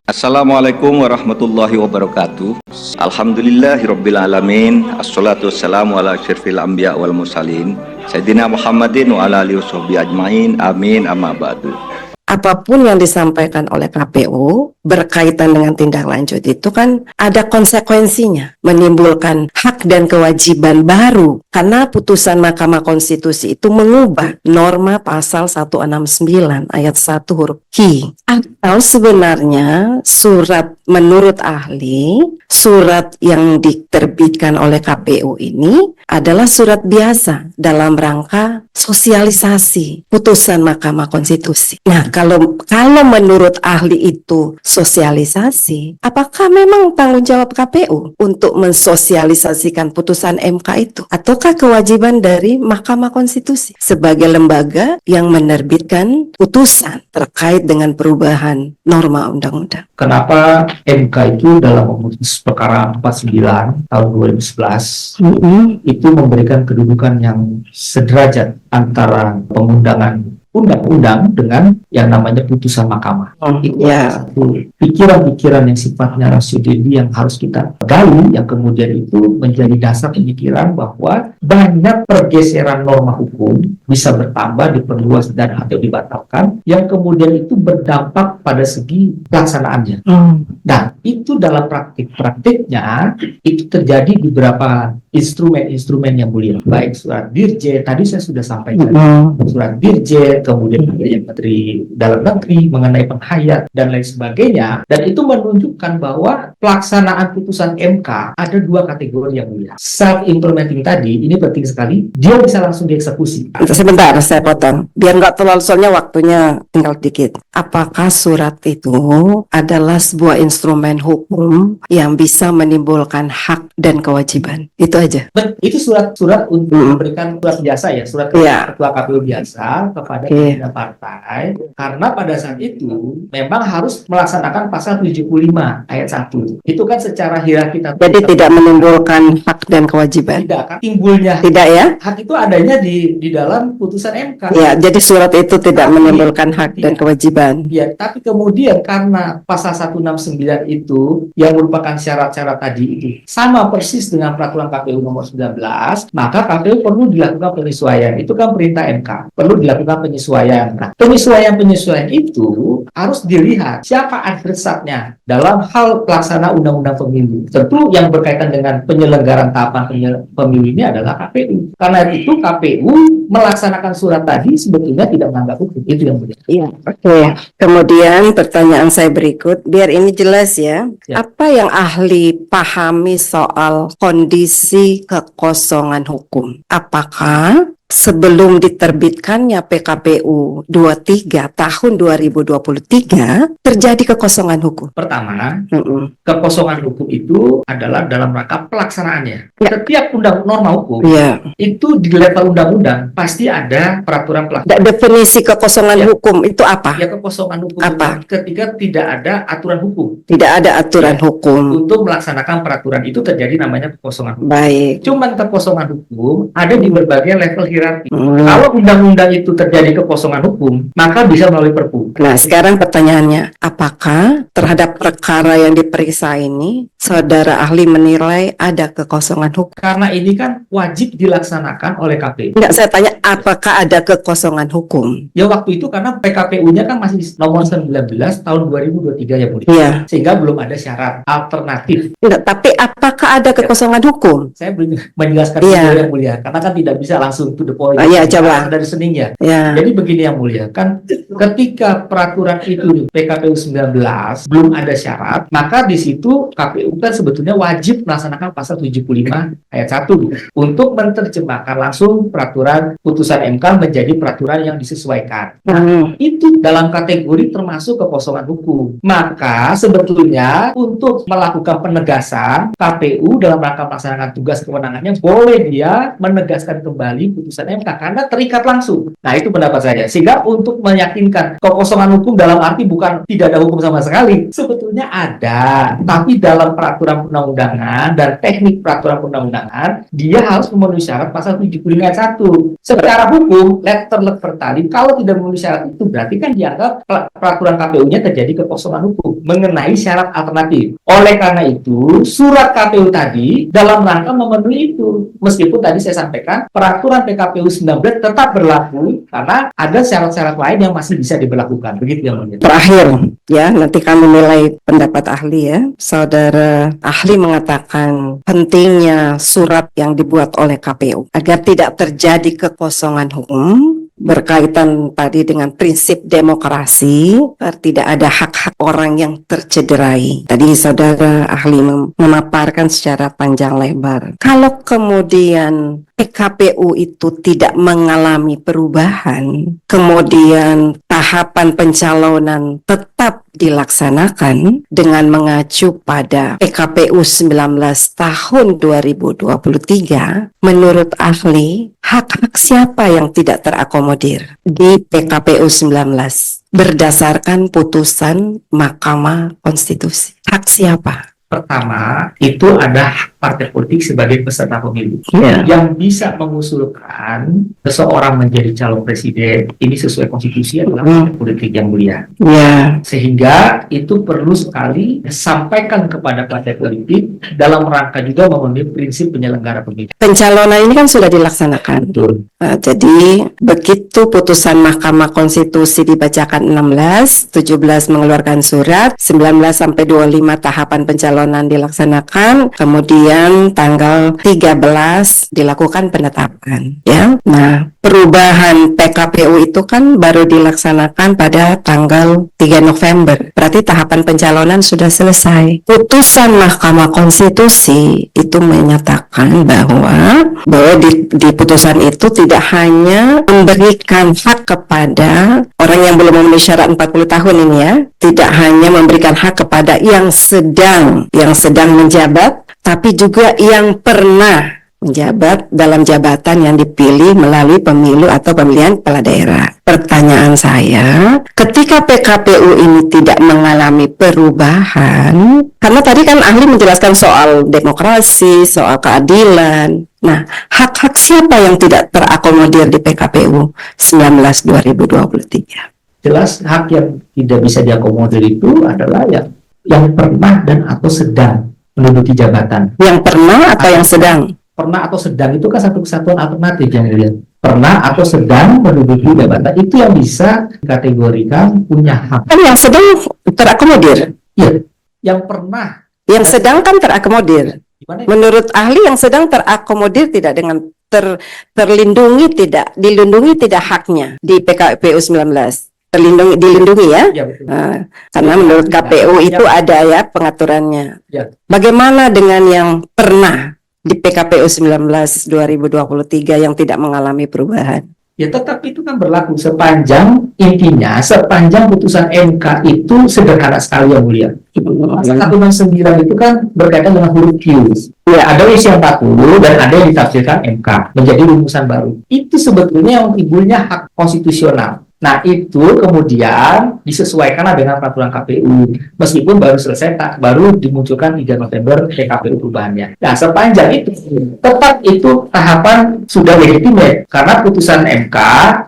Assalamualaikum warahmatullahi wabarakatuh. Alhamdulillahirabbil alamin. Assalatu wassalamu ala asyrafil anbiya wal mursalin Sayyidina Muhammadin wa ala alihi washabihi ajmain. Amin amma ba'du. Apapun yang disampaikan oleh KPU berkaitan dengan tindak lanjut itu kan ada konsekuensinya, menimbulkan hak dan kewajiban baru karena putusan Mahkamah Konstitusi itu mengubah norma pasal 169 ayat 1 huruf Q. Atau sebenarnya surat menurut ahli, surat yang diterbitkan oleh KPU ini adalah surat biasa dalam rangka sosialisasi putusan Mahkamah Konstitusi. Nah, kalau menurut ahli itu sosialisasi, apakah memang tanggung jawab KPU untuk mensosialisasikan putusan MK itu? Ataukah kewajiban dari Mahkamah Konstitusi sebagai lembaga yang menerbitkan putusan terkait dengan perubahan norma undang-undang? Kenapa MK itu dalam memutus perkara 49 tahun 2011 itu memberikan kedudukan yang sederajat antara pengundangan undang-undang dengan yang namanya putusan mahkamah. Satu pikiran-pikiran yang sifatnya rasional yang harus kita gali, yang kemudian itu menjadi dasar pemikiran bahwa banyak pergeseran norma hukum bisa bertambah, diperluas dan atau dibatalkan, yang kemudian itu berdampak pada segi pelaksanaannya. Nah, itu dalam praktiknya itu terjadi di beberapa instrumen-instrumen yang mulia, baik surat Dirjen, tadi saya sudah sampaikan, surat Dirjen, kemudian ada yang Menteri Dalam Negeri mengenai penghayat dan lain sebagainya, dan itu menunjukkan bahwa pelaksanaan putusan MK ada dua kategori yang mulia. Self-implementing tadi, ini penting sekali, dia bisa langsung dieksekusi. Sebentar, saya potong, biar nggak terlalu, soalnya waktunya tinggal dikit. Apakah surat itu adalah sebuah instrumen hukum yang bisa menimbulkan hak dan kewajiban? Itu aja. Itu surat untuk memberikan surat biasa ya, surat ketua KPU biasa kepada pimpinan partai, karena pada saat itu memang harus melaksanakan pasal 75 ayat 1. Itu kan secara hierarki. Jadi tidak menimbulkan hak dan kewajiban. Tidak kan timbulnya. Tidak ya? Hak itu adanya di dalam putusan MK. Ya, jadi surat itu tidak menimbulkan hak dan kewajiban. Ya, tapi kemudian karena pasal 169 itu yang merupakan syarat-syarat tadi itu sama persis dengan peraturan KPU nomor 19, maka KPU perlu dilakukan penyesuaian. Itu kan perintah MK. Perlu dilakukan penyesuaian. Nah, penyesuaian itu harus dilihat siapa adresatnya dalam hal pelaksana undang-undang pemilu. Tentu yang berkaitan dengan penyelenggaraan tahapan pemilu ini adalah KPU. Karena itu KPU melaksanakan surat tadi sebetulnya tidak menganggap hukum. Itu yang benar. Iya, oke. Kemudian pertanyaan saya berikut, biar ini jelas ya. Apa yang ahli pahami soal kondisi kekosongan hukum? Apakah sebelum diterbitkannya PKPU 23 tahun 2023 terjadi kekosongan hukum? Pertama, kekosongan hukum itu adalah dalam rangka pelaksanaannya. Setiap norma hukum itu di level undang-undang pasti ada peraturan pelaksanaan. Definisi kekosongan hukum itu apa? Ya, kekosongan hukum apa? Ketika tidak ada aturan hukum. Tidak ada aturan hukum. Untuk melaksanakan peraturan itu terjadi namanya kekosongan hukum. Baik. Cuman kekosongan hukum ada di berbagai level hierarki. Kalau undang-undang itu terjadi kekosongan hukum, maka bisa melalui Perpu. Nah, sekarang pertanyaannya, apakah terhadap perkara yang diperiksa ini, saudara ahli menilai ada kekosongan hukum? Karena ini kan wajib dilaksanakan oleh KPU. Enggak, saya tanya, apakah ada kekosongan hukum? Ya, waktu itu karena PKPU-nya kan masih nomor 19 tahun 2023 ya, Bu. Iya. Sehingga belum ada syarat alternatif. Enggak, tapi apakah ada kekosongan hukum? Saya belum menjelaskan yang mulia, karena kan tidak bisa langsung to the point. Iya, coba. Dari seningnya. Ya. Jadi begini yang mulia, kan ketika peraturan itu di PKPU 19 belum ada syarat, maka di situ KPU kan sebetulnya wajib melaksanakan pasal 75 ayat 1 untuk menerjemahkan langsung peraturan putusan MK menjadi peraturan yang disesuaikan. Nah, itu dalam kategori termasuk kekosongan hukum. Maka sebetulnya untuk melakukan penegasan, KPU dalam rangka melaksanakan tugas kewenangannya boleh dia menegaskan kembali putusan putusan MK karena terikat langsung. Nah, itu pendapat saya. Sehingga untuk meyakinkan kekosongan hukum dalam arti bukan tidak ada hukum sama sekali, sebetulnya ada. Tapi dalam peraturan perundang-undangan dan teknik peraturan perundang-undangan, dia harus memenuhi syarat pasal 75 ayat 1. Secara hukum, letter tali, kalau tidak memenuhi syarat itu berarti kan dianggap peraturan KPU-nya terjadi kekosongan hukum mengenai syarat alternatif. Oleh karena itu, surat KPU tadi dalam rangka memenuhi itu. Meskipun tadi saya sampaikan, peraturan PKPU 19 tetap berlaku karena ada syarat-syarat lain yang masih bisa diberlakukan. Begitu yang mulia. Terakhir, ya, nanti kami nilai pendapat ahli ya. Saudara ahli mengatakan pentingnya surat yang dibuat oleh KPU agar tidak terjadi kekosongan hukum berkaitan tadi dengan prinsip demokrasi, tidak ada hak-hak orang yang tercederai. Tadi saudara ahli memaparkan secara panjang lebar. Kalau kemudian PKPU itu tidak mengalami perubahan, kemudian tahapan pencalonan tetap dilaksanakan dengan mengacu pada PKPU 19 tahun 2023, menurut ahli, hak-hak siapa yang tidak terakomodir di PKPU 19 berdasarkan putusan Mahkamah Konstitusi? Hak siapa? Pertama, itu ada hak partai politik sebagai peserta pemilu yang bisa mengusulkan seseorang menjadi calon presiden. Ini sesuai konstitusi adalah partai politik yang mulia. Sehingga itu perlu sekali disampaikan kepada partai politik dalam rangka juga memenuhi prinsip penyelenggara pemilu. Pencalonan ini kan sudah dilaksanakan. Betul. Jadi begitu putusan Mahkamah Konstitusi dibacakan 16, 17 mengeluarkan surat, 19 sampai 25 tahapan pencalonan dilaksanakan, kemudian tanggal 13 dilakukan penetapan, ya. Nah, perubahan PKPU itu kan baru dilaksanakan pada tanggal 3 November. Berarti tahapan pencalonan sudah selesai. Putusan Mahkamah Konstitusi itu menyatakan bahwa di putusan itu tidak hanya memberikan hak kepada orang yang belum memenuhi syarat 40 tahun ini ya, tidak hanya memberikan hak kepada yang sedang menjabat, tapi juga yang pernah menjabat dalam jabatan yang dipilih melalui pemilu atau pemilihan kepala daerah. Pertanyaan saya, ketika PKPU ini tidak mengalami perubahan, karena tadi kan ahli menjelaskan soal demokrasi, soal keadilan. Nah, hak-hak siapa yang tidak terakomodir di PKPU 19 2023? Jelas hak yang tidak bisa diakomodir itu adalah yang pernah dan atau sedang menduduki jabatan. Yang pernah atau yang sedang? Pernah atau sedang itu kan satu kesatuan alternatif yang dilihat. Pernah atau sedang menduduki jabatan itu yang bisa dikategorikan punya hak. Kan yang sedang terakomodir? Iya, yang pernah. Yang sedang kan terakomodir. Gimana? Menurut ahli yang sedang terakomodir tidak dengan dilindungi tidak haknya di PKPU 19. Dilindungi ya, Ya, betul. Karena menurut KPU itu ada ya pengaturannya. Ya. Bagaimana dengan yang pernah di PKPU 19 2023 yang tidak mengalami perubahan? Ya tetap itu kan berlaku sepanjang putusan MK itu sederhana sekali yang mulia. Pasal 169 itu kan berkaitan dengan huruf Q. Ya, ada isi 40 dan ada yang ditafsirkan MK menjadi rumusan baru. Itu sebetulnya yang timbulnya hak konstitusional. Nah, itu kemudian disesuaikanlah dengan peraturan KPU. Meskipun baru dimunculkan 3 November PKPU perubahannya. Nah, sepanjang itu, tetap itu tahapan sudah legitimate. Karena putusan MK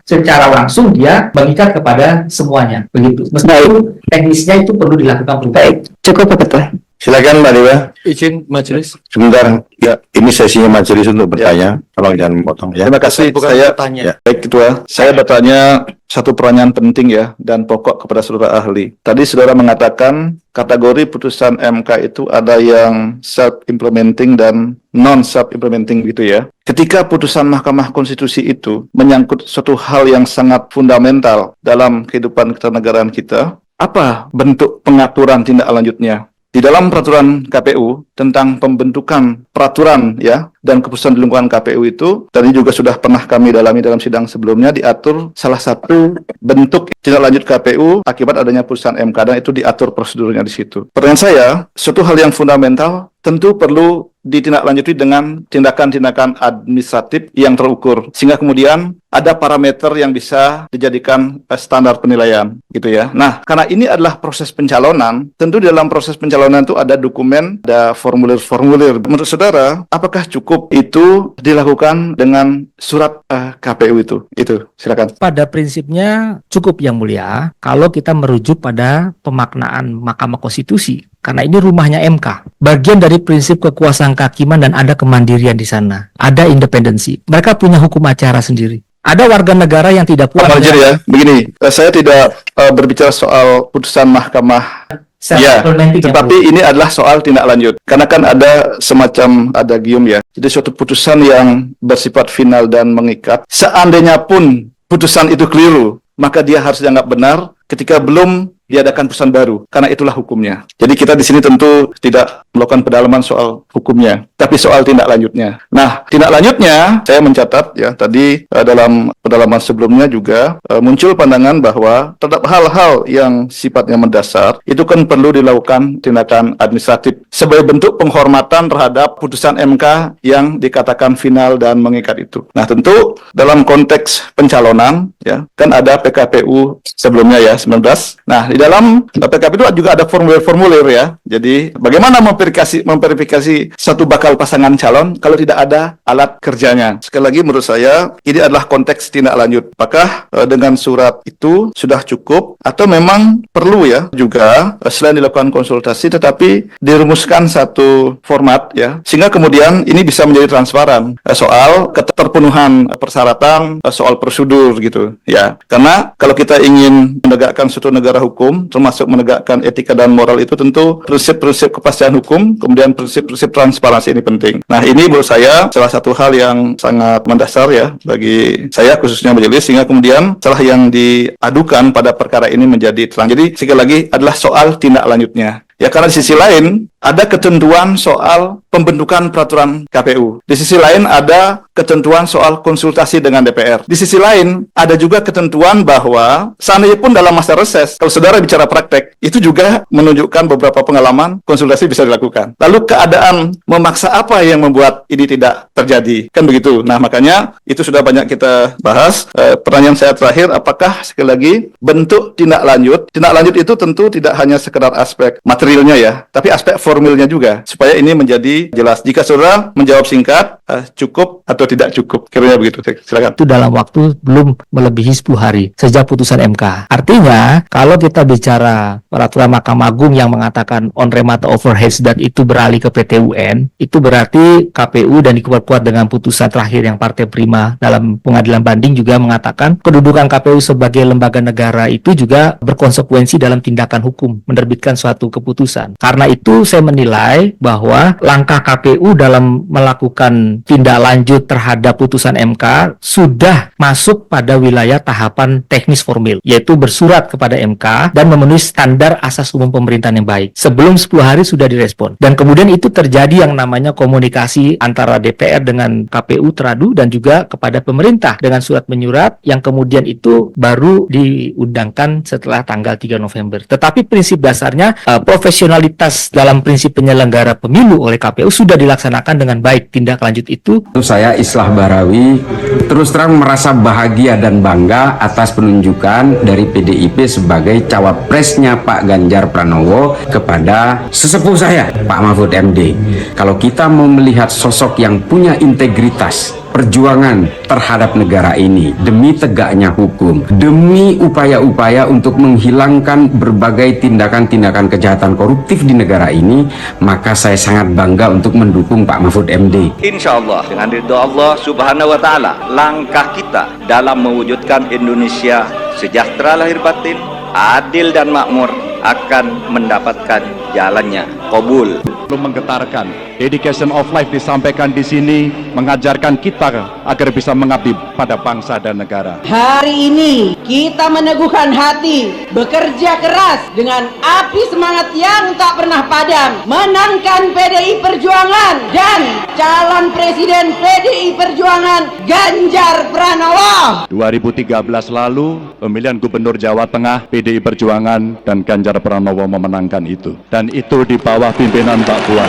secara langsung dia mengikat kepada semuanya. Begitu. Meskipun teknisnya itu perlu dilakukan perubahan. Cukup betul. Silakan Mbak Dewa. Izin majelis. Sebentar, ya ini sesinya majelis untuk bertanya. Tolong jangan memotong ya. Terima kasih. Saya tanya. ya. Baik Ketua, saya bertanya satu pertanyaan penting ya dan pokok kepada saudara ahli. Tadi saudara mengatakan kategori putusan MK itu ada yang self-implementing dan non-self-implementing gitu ya. Ketika putusan Mahkamah Konstitusi itu menyangkut suatu hal yang sangat fundamental dalam kehidupan kenegaraan kita, apa bentuk pengaturan tindak lanjutnya? Di dalam peraturan KPU tentang pembentukan peraturan ya dan keputusan di lingkungan KPU itu tadi juga sudah pernah kami dalami dalam sidang sebelumnya, diatur salah satu bentuk tindak lanjut KPU akibat adanya putusan MK dan itu diatur prosedurnya di situ. Pertanyaan saya, suatu hal yang fundamental tentu perlu ditindaklanjuti dengan tindakan-tindakan administratif yang terukur, sehingga kemudian ada parameter yang bisa dijadikan standar penilaian, gitu ya. Nah, karena ini adalah proses pencalonan, tentu di dalam proses pencalonan itu ada dokumen, ada formulir-formulir. Menurut saudara, apakah cukup itu dilakukan dengan surat KPU itu? Itu, silakan. Pada prinsipnya cukup Yang Mulia kalau kita merujuk pada pemaknaan Mahkamah Konstitusi. Karena ini rumahnya MK. Bagian dari prinsip kekuasaan kehakiman dan ada kemandirian di sana. Ada independensi. Mereka punya hukum acara sendiri. Ada warga negara yang tidak puas. Pak Majid ya, begini, saya tidak berbicara soal putusan mahkamah. Ya, tetapi ini adalah soal tindak lanjut. Karena kan ada semacam adagium ya. Jadi suatu putusan yang bersifat final dan mengikat, seandainya pun putusan itu keliru, maka dia harus dianggap benar ketika belum diadakan putusan baru, karena itulah hukumnya. Jadi kita di sini tentu tidak melakukan pendalaman soal hukumnya, tapi soal tindak lanjutnya. Nah, tindak lanjutnya saya mencatat ya tadi dalam pendalaman sebelumnya juga muncul pandangan bahwa terhadap hal-hal yang sifatnya mendasar itu kan perlu dilakukan tindakan administratif sebagai bentuk penghormatan terhadap putusan MK yang dikatakan final dan mengikat itu. Nah, tentu dalam konteks pencalonan ya kan ada PKPU sebelumnya ya 19. Nah, di dalam PKPU itu juga ada formulir-formulir ya. Jadi bagaimana memverifikasi satu bakal pasangan calon kalau tidak ada alat kerjanya. Sekali lagi menurut saya ini adalah konteks tindak lanjut. Apakah dengan surat itu sudah cukup atau memang perlu ya juga selain dilakukan konsultasi tetapi dirumuskan satu format ya sehingga kemudian ini bisa menjadi transparan soal keterpenuhan persyaratan, soal prosedur gitu ya. Karena kalau kita ingin menegakkan suatu negara hukum termasuk menegakkan etika dan moral itu tentu prinsip-prinsip kepastian hukum kemudian prinsip-prinsip transparansi ini penting. Nah, ini menurut saya salah satu hal yang sangat mendasar ya bagi saya khususnya majelis sehingga kemudian salah yang diadukan pada perkara ini menjadi terang. Jadi sekali lagi adalah soal tindak lanjutnya. Ya karena di sisi lain ada ketentuan soal pembentukan peraturan KPU. Di sisi lain ada ketentuan soal konsultasi dengan DPR. Di sisi lain ada juga ketentuan bahwa seandainya pun dalam masa reses, kalau saudara bicara praktek, itu juga menunjukkan beberapa pengalaman konsultasi bisa dilakukan. Lalu keadaan memaksa apa yang membuat ini tidak terjadi? Kan begitu. Nah makanya itu sudah banyak kita bahas. Pertanyaan saya terakhir, apakah sekali lagi bentuk tindak lanjut? Tindak lanjut itu tentu tidak hanya sekedar aspek materialnya ya, tapi aspek formilnya juga, supaya ini menjadi jelas. Jika saudara menjawab singkat, cukup atau tidak cukup, kira-kira begitu. Silakan. Itu dalam waktu belum melebihi 10 hari sejak putusan MK. Artinya, kalau kita bicara peraturan Mahkamah Agung yang mengatakan on remata overheads dan itu beralih ke PT UN, itu berarti KPU dan diperkuat dengan putusan terakhir yang Partai Prima dalam pengadilan banding juga mengatakan kedudukan KPU sebagai lembaga negara itu juga berkonsekuensi dalam tindakan hukum, menerbitkan suatu keputusan. Karena itu saya menilai bahwa langkah KPU dalam melakukan tindak lanjut terhadap putusan MK sudah masuk pada wilayah tahapan teknis formil, yaitu bersurat kepada MK dan memenuhi standar asas umum pemerintahan yang baik. Sebelum 10 hari sudah direspon. Dan kemudian itu terjadi yang namanya komunikasi antara DPR dengan KPU teradu dan juga kepada pemerintah dengan surat menyurat yang kemudian itu baru diundangkan setelah tanggal 3 November. Tetapi prinsip dasarnya profesionalitas dalam prinsip penyelenggara pemilu oleh KPU sudah dilaksanakan dengan baik. Tindak lanjut itu. Saya Islah Barawi terus terang merasa bahagia dan bangga atas penunjukan dari PDIP sebagai cawapresnya Pak Ganjar Pranowo kepada sesepuh saya Pak Mahfud MD. Kalau kita mau melihat sosok yang punya integritas perjuangan terhadap negara ini demi tegaknya hukum, demi upaya-upaya untuk menghilangkan berbagai tindakan-tindakan kejahatan koruptif di negara ini, maka saya sangat bangga untuk mendukung Pak Mahfud MD. Insya Allah dengan ridho Allah Subhanahu wa Ta'ala, langkah kita dalam mewujudkan Indonesia sejahtera lahir batin, adil dan makmur akan mendapatkan jalannya. Qabul. Menggetarkan, dedication of life disampaikan di sini mengajarkan kita agar bisa mengabdi pada bangsa dan negara. Hari ini kita meneguhkan hati, bekerja keras dengan api semangat yang tak pernah padam, menangkan PDI Perjuangan dan calon presiden PDI Perjuangan Ganjar Pranowo. 2013 lalu pemilihan gubernur Jawa Tengah PDI Perjuangan dan Ganjar Pranowo memenangkan itu, dan itu di bawah pimpinan Pak Puan.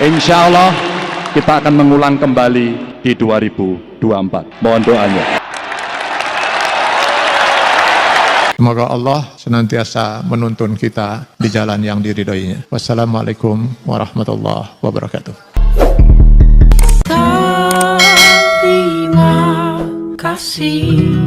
Insya Allah kita akan mengulang kembali di 2024. Mohon doanya. Semoga Allah senantiasa menuntun kita di jalan yang diridhoinya. Wassalamualaikum warahmatullahi wabarakatuh. Terima kasih.